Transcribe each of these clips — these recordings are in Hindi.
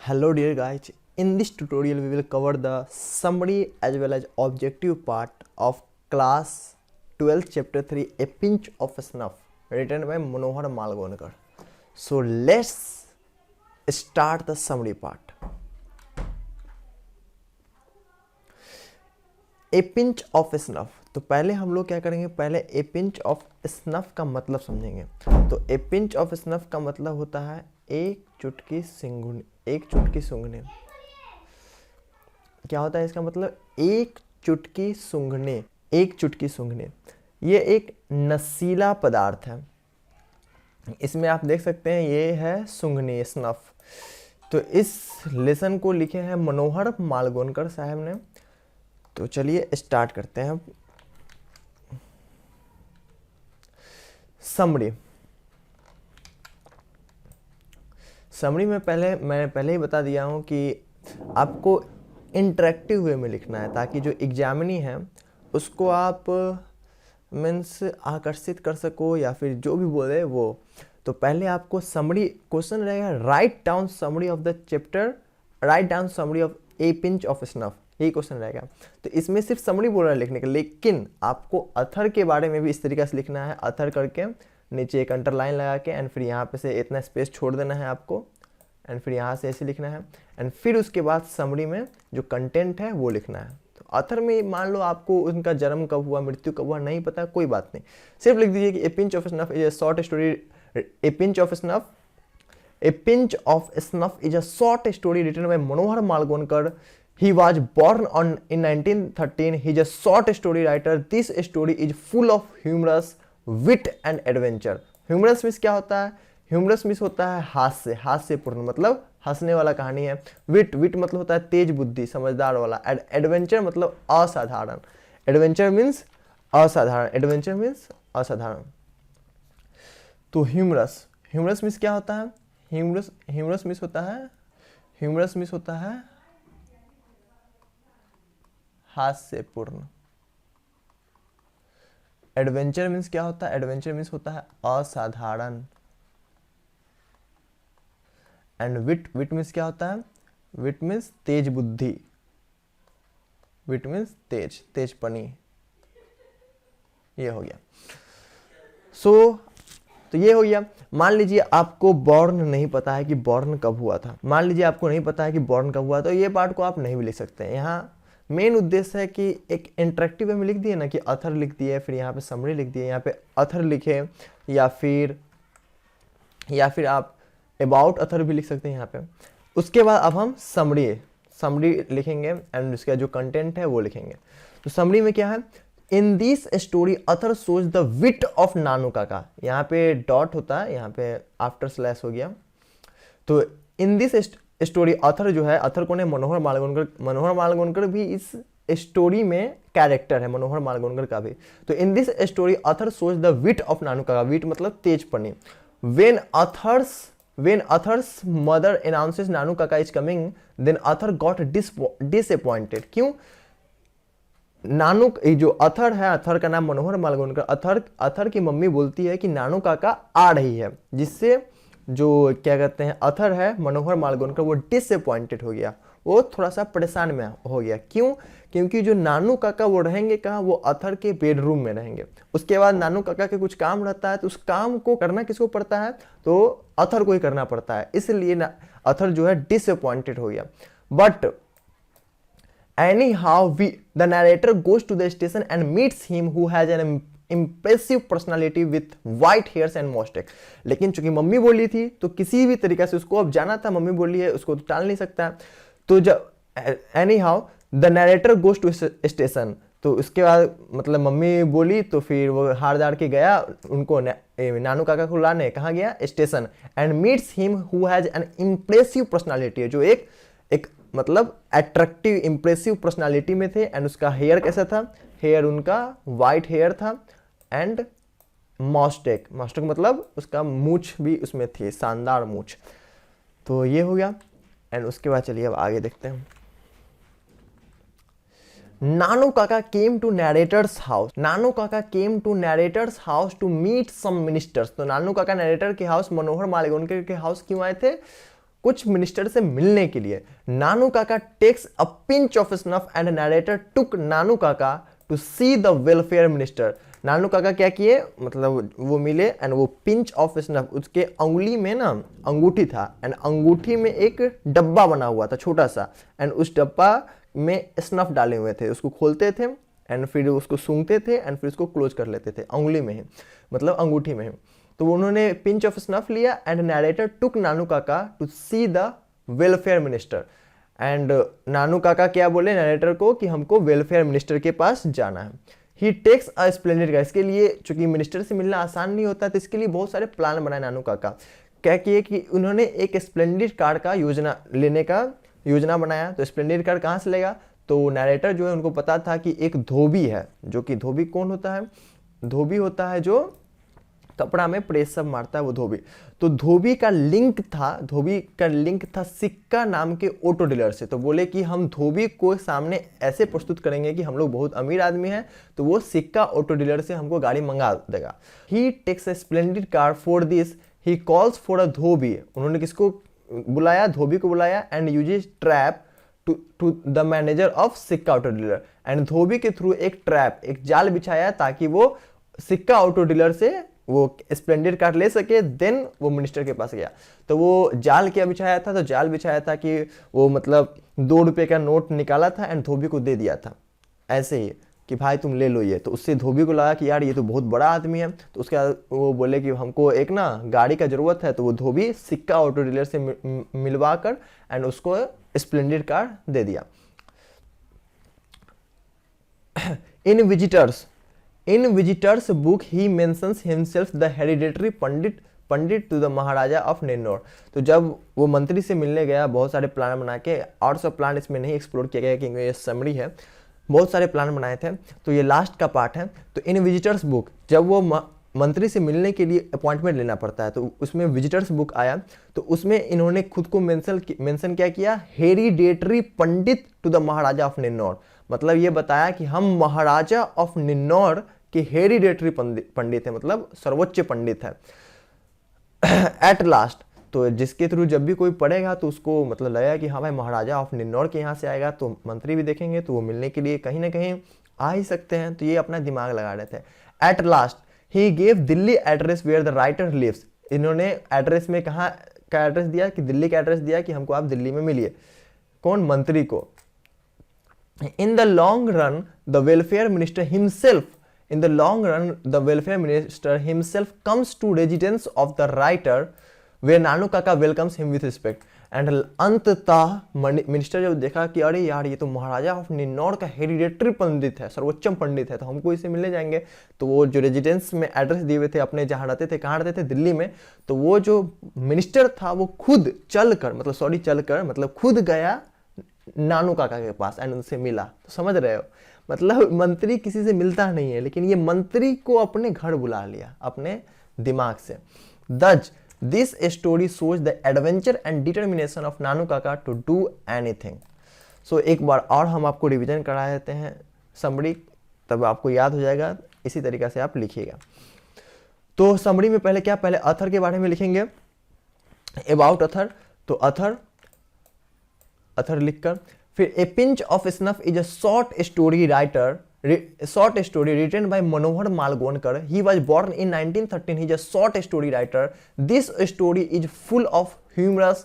Hello dear guys, in this tutorial we will cover the summary as well as objective part of class 12 chapter 3 A Pinch of Snuff written by Manohar Malgonkar. So let's start the summary part. A pinch of snuff, तो पहले हम लोग क्या करेंगे, पहले ए पिंच ऑफ स्नफ का मतलब समझेंगे। तो ए पिंच ऑफ स्नफ का मतलब होता है एक चुटकी सिंगुनी, एक चुटकी सूंघने। क्या होता है इसका मतलब? एक चुटकी सूंघने, एक चुटकी सूंघने। ये एक नशीला पदार्थ है। इसमें आप देख सकते हैं ये है सूंघने, स्नफ। तो इस लेसन को लिखे हैं मनोहर मालगोनकर साहब ने। तो चलिए स्टार्ट करते हैं। समरी में मैं पहले ही बता दिया हूँ कि आपको इंटरेक्टिव वे में लिखना है, ताकि जो एग्जामिनी है उसको आप मीन्स आकर्षित कर सको या फिर जो भी बोले वो। तो पहले आपको समरी क्वेश्चन रहेगा, write down summary of the chapter, write down summary of A pinch of snuff, यही क्वेश्चन रहेगा। तो इसमें सिर्फ समरी बोल रहा है लिखने का, लेकिन आपको अथर के बारे में भी इस तरीके से लिखना है। अथर करके नीचे एक अंडरलाइन लगा के एंड फिर यहाँ पे से इतना स्पेस छोड़ देना है आपको, एंड फिर यहाँ से ऐसे लिखना है, एंड फिर उसके बाद समरी में जो कंटेंट है वो लिखना है। तो अथर में मान लो आपको उनका जन्म कब हुआ, मृत्यु कब हुआ, नहीं पता, कोई बात नहीं, सिर्फ लिख दीजिए कि a pinch of snuff is a short story. A pinch of snuff, a pinch of snuff is a short story written by Manohar Malgonkar. He was born in 1913. He is a short story writer. This story is full of humorous, wit and adventure. Humorous means क्या होता है? Humorous means होता है हास्य, हास्यपूर्ण मतलब हंसने वाला कहानी है। Wit मतलब होता है तेज बुद्धि, समझदार वाला। Adventure मतलब असाधारण। Adventure means असाधारण। तो humorous means क्या होता है? Humorous means होता है हास्यपूर्ण। एडवेंचर मीन्स क्या होता है? एडवेंचर मीन्स होता है असाधारण। एंड विट मीन्स क्या होता है? विट मीन्स तेज बुद्धि, विट मीन्स तेजपनी। ये हो गया। तो ये हो गया। मान लीजिए आपको बॉर्न नहीं पता है कि बॉर्न कब हुआ था, मान लीजिए आपको नहीं पता है कि बॉर्न कब हुआ, तो ये पार्ट को आप नहीं भी लिख सकते हैं। यहाँ मेन उद्देश्य है कि एक इंटरेक्टिव वे में लिख दिए ना, कि अथर लिख दिए, फिर यहाँ पे समरी लिख दिए, यहाँ पे अथर लिखे, या फिर आप अबाउट अथर भी लिख सकते हैं यहाँ पे। उसके बाद अब हम समरी लिखेंगे एंड उसका जो कंटेंट है वो लिखेंगे। तो समरी में क्या है? In this story author shows the wit of Nanu Kaka. यहाँ पे डॉट होता है, यहाँ पे आफ्टर स्लैश हो गया। तो इन दिस स्टोरी अथर जो है, अथर कौन है? मनोहर मालगोनकर भी इस स्टोरी में कैरेक्टर है, मनोहर मालगोनकर का भी। तो in this story author shows the wit of Nanu Kaka. Wit मतलब तेजपनी। When author's mother announces Nanu Kaka is coming, then author got disappointed. क्यों? नानू, जो अथर है, अथर का नाम मनोहर मालगोनकर, अथर की मम्मी बोलती है कि नानू काका आ रही है, जिससे जो क्या कहते हैं अथर है मनोहर मालगोनकर, वो डिसअपॉइंटेड हो गया, वो थोड़ा सा परेशान में हो गया। क्यों? क्योंकि जो नानू काका वो रहेंगे कहाँ? वो अथर के बेडरूम में रहेंगे। उसके बाद नानू काका के कुछ काम रहता है, तो उस काम को करना किसको पड़ता है? तो अथर को ही करना पड़ता है, इसलिए अथर जो है डिसअपॉइंटेड हो गया। But anyhow the narrator goes to the station and meets him who has an impressive personality with white hairs and mustache. लेकिन चूंकि मम्मी बोली थी तो किसी भी तरीके से उसको अब जाना था, मम्मी बोली है, उसको तो टाल नहीं सकता। तो जब anyhow the narrator goes to station, तो उसके बाद मतलब मम्मी बोली तो फिर वो हार दार के गया उनको नानू काका को लाने। कहाँ गया? Station. And meets him who has an impressive personality, जो एक मतलब अट्रैक्टिव इंप्रेसिव पर्सनालिटी में थे। एंड उसका हेयर कैसा था? हेयर उनका वाइट हेयर था। एंड मॉस्टेक मतलब उसका मूछ भी उसमें थी, शानदार मूछ। तो ये हो गया। एंड उसके बाद चलिए अब आगे देखते हैं। Nanu Kaka came to narrator's house. Nanu Kaka came to narrator's house to meet some ministers. तो नानू काका नरेटर के हाउस, मनोहर मालगोनकर के हाउस क्यों आए थे? कुछ मिनिस्टर से मिलने के लिए। Nanu Kaka takes a pinch of snuff and narrator took Nanu Kaka to see the welfare minister. Nanu Kaka क्या किए, मतलब वो मिले एंड वो पिंच ऑफ स्नफ, उसके अंगुली में ना अंगूठी था एंड अंगूठी में एक डब्बा बना हुआ था छोटा सा, एंड उस डब्बा में स्नफ डाले हुए थे। उसको खोलते थे एंड फिर उसको सूंघते थे एंड फिर उसको क्लोज कर लेते थे अंगुली में ही, मतलब अंगूठी में ही। तो उन्होंने पिंच ऑफ स्नफ लिया and narrator took Nanu Kaka to see the welfare minister. And Nanu Kaka क्या बोले नरेटर को कि हमको वेलफेयर मिनिस्टर के पास जाना है। He takes a splendid car. इसके लिए चूंकि मिनिस्टर से मिलना आसान नहीं होता, तो इसके लिए बहुत सारे प्लान बनाए नानू काका। क्या किए कि उन्होंने एक स्प्लेंडेड कार का योजना लेने का योजना बनाया। तो स्प्लेंडेड कार कहाँ से लेगा, तो नरेटर जो है उनको पता था कि एक धोबी है, जो कि धोबी कौन होता है, धोबी होता है जो कपड़ा में प्रेस सब मारता है, वो धोबी। तो धोबी का लिंक था सिक्का नाम के ऑटो डीलर से। तो बोले कि हम धोबी को सामने ऐसे प्रस्तुत करेंगे कि हम लोग बहुत अमीर आदमी हैं, तो वो सिक्का ऑटो डीलर से हमको गाड़ी मंगा देगा। He takes a splendid car for this, he calls for a dhobi. उन्होंने किसको बुलाया, धोबी को बुलाया and uses trap to the manager of Sikka auto dealer. And धोबी के थ्रू एक ट्रैप, एक जाल बिछाया ताकि वो सिक्का ऑटो डीलर से वो स्प्लेंडेड कार ले सके। देन वो मिनिस्टर के पास गया। तो वो जाल क्या बिछाया था, तो जाल बिछाया था कि वो मतलब 2 रुपये का नोट निकाला था एंड धोबी को दे दिया था ऐसे ही कि भाई तुम ले लो ये। तो उससे धोबी को लगा कि यार ये तो बहुत बड़ा आदमी है। तो उसके बाद वो बोले कि हमको एक ना गाड़ी का ज़रूरत है। तो वो धोबी सिक्का ऑटो डीलर से मिलवा कर एंड उसको स्प्लेंडेड कार दे दिया। In visitors book he mentions himself the hereditary pandit to the maharaja of Ninnaur. तो जब वो मंत्री से मिलने गया, बहुत सारे प्लान बना के, और सब प्लान इसमें नहीं एक्सप्लोर किया गया क्योंकि ये समरी है, बहुत सारे प्लान बनाए थे। तो ये लास्ट का पार्ट है। तो इन विजिटर्स बुक, जब वो मंत्री से मिलने के लिए अपॉइंटमेंट लेना पड़ता है, तो उसमें विजिटर्स बुक आया। तो उसमें इन्होंने खुद को मेंशन क्या किया, hereditary pandit to the maharaja of Ninnaur. मतलब ये बताया कि हम महाराजा ऑफ निन्नौर के हेरिडेटरी पंडित है, मतलब सर्वोच्च पंडित है। एट लास्ट, तो जिसके थ्रू जब भी कोई पढ़ेगा तो उसको मतलब लगेगा कि हाँ भाई महाराजा ऑफ निन्नौर के यहाँ से आएगा, तो मंत्री भी देखेंगे तो वो मिलने के लिए कहीं ना कहीं आ ही सकते हैं। तो ये अपना दिमाग लगा रहे थे। At last he gave Delhi address where the writer lives. इन्होंने एड्रेस में कहाँ का एड्रेस दिया, कि दिल्ली का एड्रेस दिया कि हमको आप दिल्ली में मिलिए। कौन, मंत्री को। In the long run the welfare minister himself comes to residence of the writer where नानू काका welcomes him with respect। And अंततः मिनिस्टर जब देखा कि अरे यार ये तो महाराजा ऑफ निन्नौर का हेरिडेटरी पंडित है, सर्वोच्चम पंडित है, तो हमको इससे मिलने जाएंगे। तो वो जो रेजिडेंस में एड्रेस दिए हुए थे अपने जहाँ रहते थे, कहाँ रहते थे, दिल्ली में। तो वो जो मिनिस्टर था वो खुद खुद गया नानू काका के पास एंड उनसे मिला। तो समझ रहे हो, मतलब मंत्री किसी से मिलता नहीं है, लेकिन ये मंत्री को अपने घर बुला लिया अपने दिमाग से। Thus this story shows the adventure and determination of Nanu Kaka to do anything. सो एक बार और हम आपको रिवीजन करा देते हैं समरी, तब आपको याद हो जाएगा। इसी तरीके से आप लिखिएगा। तो समरी में पहले क्या, पहले अथर के बारे में लिखेंगे, अबाउट अथर। तो अथर लिखकर फिर ए pinch of snuff is a short story written by Manohar Malgonkar. He was born in 1913. He is a short story writer. This story is full of humorous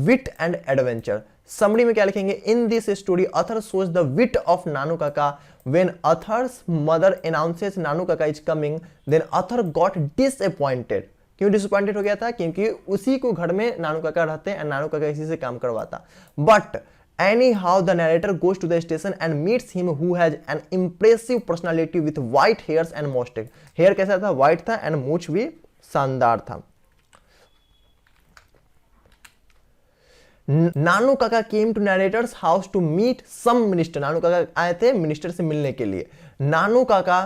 wit and adventure. Summary में क्या लिखेंगे, in this story author shows the wit of Nanu Kaka. When author's mother announces Nanu Kaka is coming, then author got disappointed. क्यों डिसअपॉइंटेड हो गया था, क्योंकि उसी को घर में नानू काका रहते हैं, नानू काका इसी से काम करवाता। But anyhow the narrator goes to the station and meets him who has an impressive personality with white hairs and mustache. Hair कैसा था, white था एंड मूछ भी शानदार था। नानू काका came to narrator's house to meet some minister. नानू काका आए थे मिनिस्टर से मिलने के लिए। नानू काका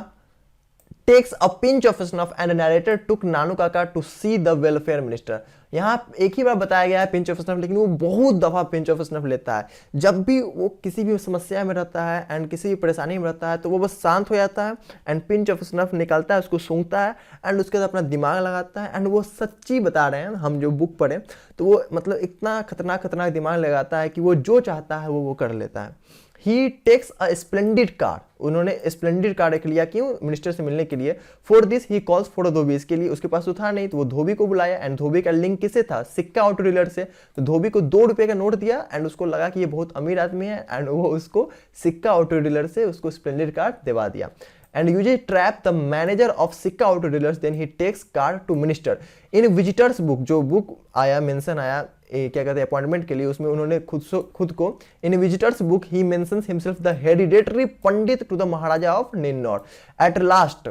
takes a pinch of snuff and the narrator took नानू काका to see the welfare minister. यहाँ एक ही बार बताया गया है पिंच ऑफ स्नफ, लेकिन वो बहुत दफा पिंच ऑफ स्नफ लेता है। जब भी वो किसी भी समस्या में रहता है एंड किसी भी परेशानी में रहता है तो वो बस शांत हो जाता है एंड पिंच ऑफ स्नफ निकालता है, उसको सूंघता है एंड उसके बाद अपना दिमाग लगाता है एंड वो सच्ची बता रहे हैं, हम जो बुक पढ़े तो वो मतलब इतना खतरनाक दिमाग लगाता है कि वो जो चाहता है वो कर लेता है। He takes a splendid car, उन्होंने स्प्लेंडिड कार एक लिया, क्यों? मिनिस्टर से मिलने के लिए। For this he calls for dhobi, इसके लिए उसके पास तो था नहीं तो वो धोबी को बुलाया एंड धोबी का लिंक किसे था? सिक्का ऑटो डीलर से। तो धोबी को 2 रुपए का नोट दिया एंड उसको लगा कि ये बहुत अमीर आदमी है एंड वो उसको सिक्का ऑटो डीलर से उसको स्प्लेंडिड कार दिवा दिया। And usually trap the manager of Sikka auto dealers, then he takes car to minister. In visitors book, जो बुक आया मेंशन आया क्या कहते हैं अपॉइंटमेंट के लिए, उसमें उन्होंने खुद को in visitors book he mentions himself the hereditary pandit to the maharaja of Ninnaur. At last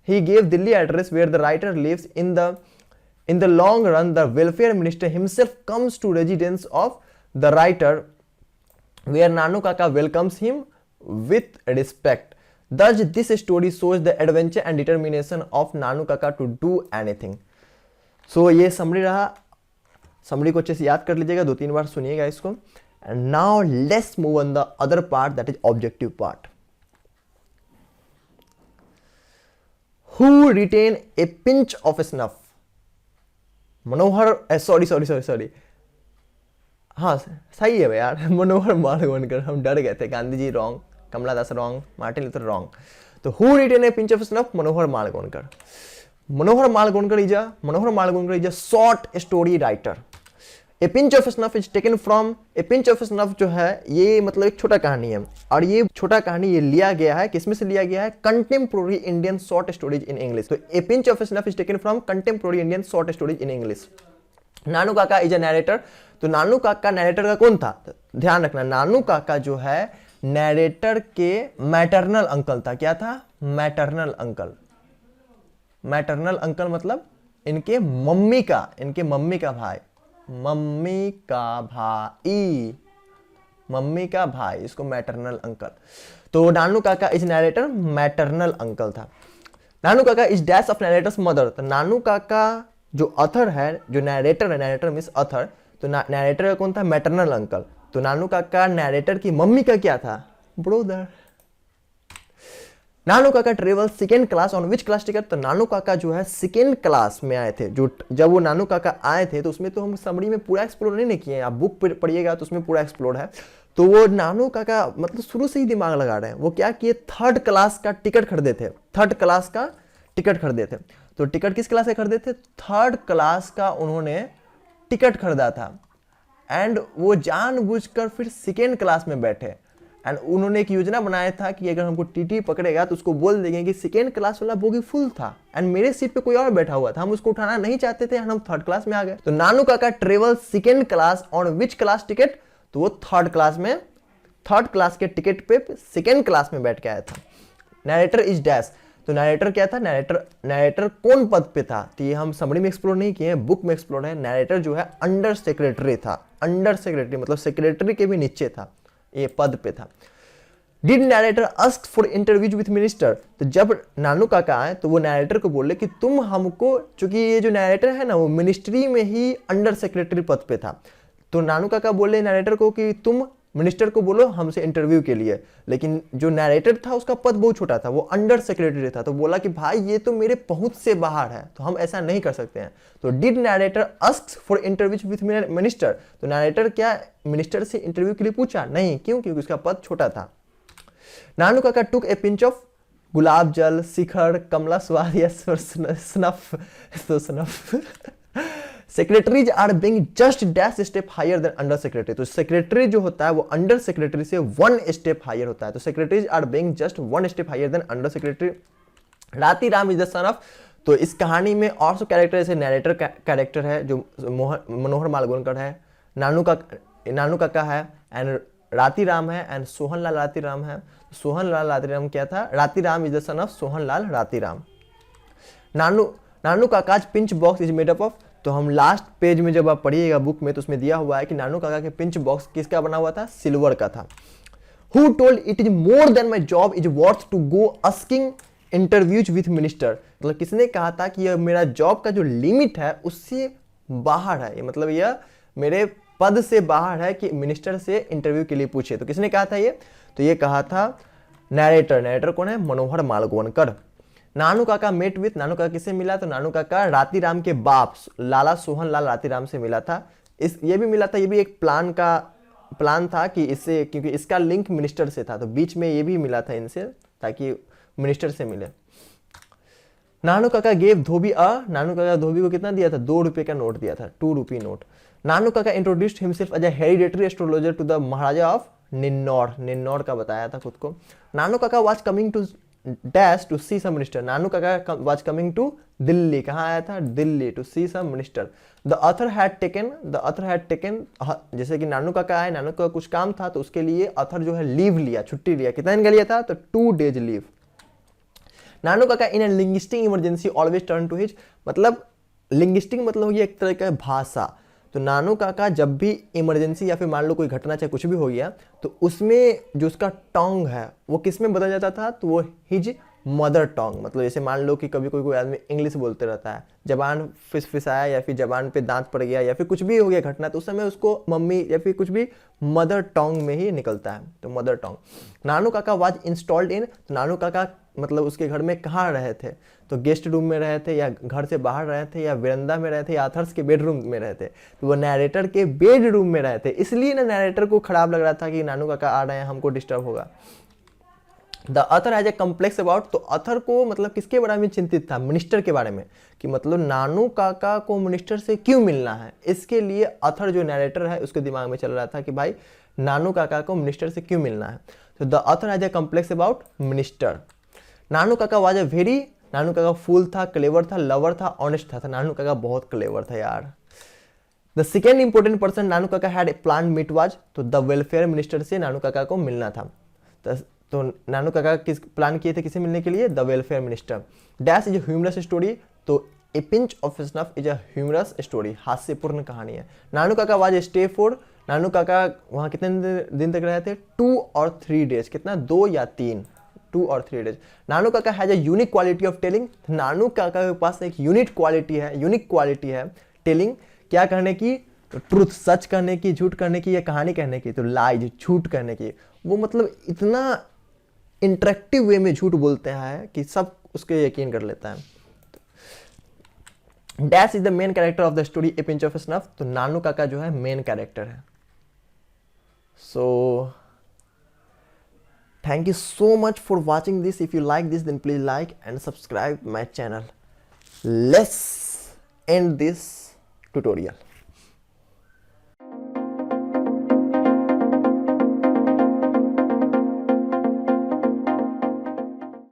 he gave Delhi address where the writer lives in the long run the welfare minister himself comes to residence of the writer where Nanu Kaka welcomes him with respect. Thus, this story shows the adventure and determination of Nanu Kaka to do anything. So ये समरी रहा, समरी को अच्छे से याद कर लीजिएगा, 2-3 बार सुनिएगा इसको। And now let's move on the other part, that is objective part. Who retain a pinch of snuff? Manohar sorry हाँ सही है यार, मनोहर मालवणकर, हम डर गए थे। गांधी जी रॉन्ग, कमला दास रॉन्ग, मार्टिन लूथर रॉन्ग। तो who retain A pinch of snuff? Manohar Malvankar. Manohar Malvankar is a short story writer. A pinch of snuff is taken from, A pinch of snuff जो है ये मतलब एक छोटा कहानी है और ये छोटा कहानी ये लिया गया है, किसमें से लिया गया है? Contemporary Indian short stories in English. तो a pinch of snuff is taken from contemporary Indian short stories in English. Nanu Kaka is a narrator. तो नानू काका नैरेटर का कौन था? तो ध्यान रखना, नानू काका जो है नैरेटर के मैटरनल अंकल था। क्या था? Maternal uncle. मैटरनल अंकल मतलब इनके मम्मी का भाई, मम्मी का भाई, इसको मैटरनल अंकल। तो Nanu Kaka is narrator, maternal uncle था। नानू Kaka is dash of नैरेटर्स mother. तो नानू काका जो अथर है, जो नैरेटर है, नैरेटर मींस अथर, तो नैरेटर का कौन था? Maternal uncle. तो नानू काका नैरेटर की मम्मी का क्या था? ब्रदर। नानू काका travel second class on which class ticket? तो नानू काका जो है सेकेंड क्लास में आए थे। जो जब वो नानू काका आए थे तो उसमें तो हम समरी में पूरा एक्सप्लोर नहीं किए, आप बुक पढ़िएगा तो उसमें पूरा एक्सप्लोर है। तो वो नानू काका मतलब शुरू से ही दिमाग लगा रहे हैं। वो क्या किए? 3rd क्लास का टिकट खरीदे थे। 3rd क्लास का टिकट खरीदे थे। तो टिकट किस क्लास से खरीदे थे? 3rd क्लास का उन्होंने टिकट खरीदा था एंड वो जानबूझकर फिर सेकेंड क्लास में बैठे एंड उन्होंने एक योजना बनाया था कि अगर हमको टीटी पकड़ेगा तो उसको बोल देंगे कि सेकेंड क्लास वाला बोगी फुल था एंड मेरे सीट पे कोई और बैठा हुआ था, हम उसको उठाना नहीं चाहते थे एंड हम 3rd क्लास में आ गए। तो नानू काका travel second class on which class ticket? तो वो 3rd क्लास में, 3rd क्लास के टिकट पे सेकेंड क्लास में बैठ के आया था। Narrator is dash. तो नैरेटर क्या था? नैरेटर कौन पद पे था? तो ये हम समरी में एक्सप्लोर नहीं किए हैं, बुक में एक्सप्लोर है। नैरेटर जो है अंडर सेक्रेटरी था। अंडर सेक्रेटरी मतलब सेक्रेटरी के भी नीचे था, ये पद पे था। Did narrator ask for interview with minister? तो जब नानू काका आए तो वो नैरेटर को बोले कि तुम हमको, चूंकि ये जो नैरेटर है ना वो मिनिस्ट्री में ही अंडर सेक्रेटरी पद पे था, तो नानू काका बोले नैरेटर को कि तुम मिनिस्टर को बोलो हमसे इंटरव्यू के लिए। लेकिन जो नैरेटर था उसका पद बहुत छोटा था, वो अंडर सेक्रेटरी था। तो बोला कि भाई ये तो मेरे पहुंच से बाहर है, तो हम ऐसा नहीं कर सकते हैं। तो did narrator ask for interview with minister? तो नैरेटर क्या मिनिस्टर से इंटरव्यू के लिए पूछा? नहीं। क्यों? क्योंकि उसका पद छोटा था। नानू काका टुक ए पिंच ऑफ गुलाब जल, शिखर, कमला स्वाद या स्नफ। तो snuff secretaries are being just dash step higher than under secretary. तो सेक्रेटरी जो होता है वो अंडर सेक्रेटरी से 1 स्टेप हायर होता है। तो secretaries are being just 1 step higher than under secretary. Rati Ram is the son of. तो इस कहानी में और सब कैरेक्टर जैसे नैरेटर कैरेक्टर है जो मनोहर मालवणकर है, नानू काका है एंड राती राम है एंड सोहन लाल राती राम है। सोहन लाल राती राम क्या था? Rati Ram is the son of Sohan Lal Rati Ram. Nanu Kaka's pinch box is made up of. तो हम लास्ट पेज में जब आप पढ़िएगा बुक में तो उसमें दिया हुआ है कि नानू काका के पिंच बॉक्स किसका बना हुआ था? सिल्वर का था। Who told it is more than my job is worth to go asking interviews with minister? मतलब किसने कहा था कि यह मेरा जॉब का जो लिमिट है उससे बाहर है, ये मतलब यह मेरे पद से बाहर है कि मिनिस्टर से इंटरव्यू के लिए पूछे। तो किसने कहा था ये? तो ये कहा था नरेटर। नरेटर कौन है? मनोहर मालगोनकर। नानू काका मेट विथ, नानू काका किससे मिला? तो नानू काका रातीराम के बाप लाला सोहन लाल रातीराम से मिला था। ये भी मिला था, ये भी एक प्लान था कि इससे, क्योंकि इसका लिंक मिनिस्टर से था, तो बीच में ये भी मिला था इनसे ताकि मिनिस्टर से मिले। नानू काका गेव धोबी नानू काका धोबी को कितना दिया था? 2 रुपए का नोट दिया था, 2 रुपी note. Nanu Kaka introduced himself as a hereditary astrologer to the maharaja of Ninnaur. Ninnaur का बताया था खुद को। Nanu Kaka was coming to dash to see some minister. Nanu Kaka was coming to Delhi. कहाँ आया था? Delhi, to see some minister. The author had taken, जैसे कि नानू काका आए, नानू का कुछ काम था तो उसके लिए ऑथर जो है लीव लिया, छुट्टी लिया। कितना दिन का लिया था? तो 2 days leave. Nanu Kaka in a linguistic emergency always turn to his, मतलब लिंग्विस्टिक मतलब हो गया एक तरह का भाषा। तो नानू काका जब भी इमरजेंसी या फिर मान लो कोई घटना चाहे कुछ भी हो गया तो उसमें जो उसका टोंग है वो किस में बदल जाता था? तो वो हिज मदर टोंग, मतलब जैसे मान लो कि कभी कोई आदमी इंग्लिश बोलते रहता है, जबान फिसफिसाया या फिर जबान पे दांत पड़ गया या फिर कुछ भी हो गया घटना, तो उस समय उसको मम्मी या फिर कुछ भी मदर टोंग में ही निकलता है, तो mother Tong. Nanu Kaka was installed in, नानू काका मतलब उसके घर में कहाँ रहे थे? तो गेस्ट रूम में रहे थे या घर से बाहर रहे थे या वेरंदा में रहे थे या आथर्स के बेडरूम में रहे थे? तो वो नैरेटर के बेडरूम में रहे थे, इसलिए ना नैरेटर को खराब लग रहा था कि नानू काका आ रहे हैं, हमको डिस्टर्ब होगा। The author has a complex about, तो अथर को मतलब किसके बारे में चिंतित था? मिनिस्टर के बारे में, कि मतलब नानू काका को मिनिस्टर से क्यों मिलना है। इसके लिए अथर जो नैरेटर है उसके दिमाग में चल रहा था कि भाई नानू काका को मिनिस्टर से क्यों मिलना है। तो the author has a complex about minister. Nanu Kaka was a very, नानू काका फूल था, क्लेवर था, लवर था, ऑनेस्ट था। नानू काका बहुत क्लेवर था यार। The second important person Nanu Kaka had a plan meet was, तो द वेलफेयर मिनिस्टर से नानू काका को मिलना था। तो नानू काका किस प्लान किए थे किसे मिलने के लिए? The welfare minister. Dash is a humorous story, तो a pinch of snuff is a humorous story, हास्यपूर्ण कहानी है। Nanu Kaka was a stay for, Nanu Kaka वहाँ कितने दिन तक रहे थे? 2 और 3 डेज। कितना? 2 या 3, 2 और 3 days. Nanu Kaka has a unique quality of telling, Nanu Kaka के पास एक यूनिक क्वालिटी है टेलिंग, क्या कहने की? तो ट्रूथ, सच कहने की, झूठ कहने की या कहानी कहने की? तो लाइज, झूठ कहने की। वो मतलब इतना इंटरेक्टिव वे में झूठ बोलते हैं कि सब उसके यकीन कर लेता है। Dash is the main character of the story a pinch of snuff, तो नानू काका जो है मेन कैरेक्टर है। सो thank you so much for watching this. If you like this then please like and subscribe my channel. Let's end this tutorial.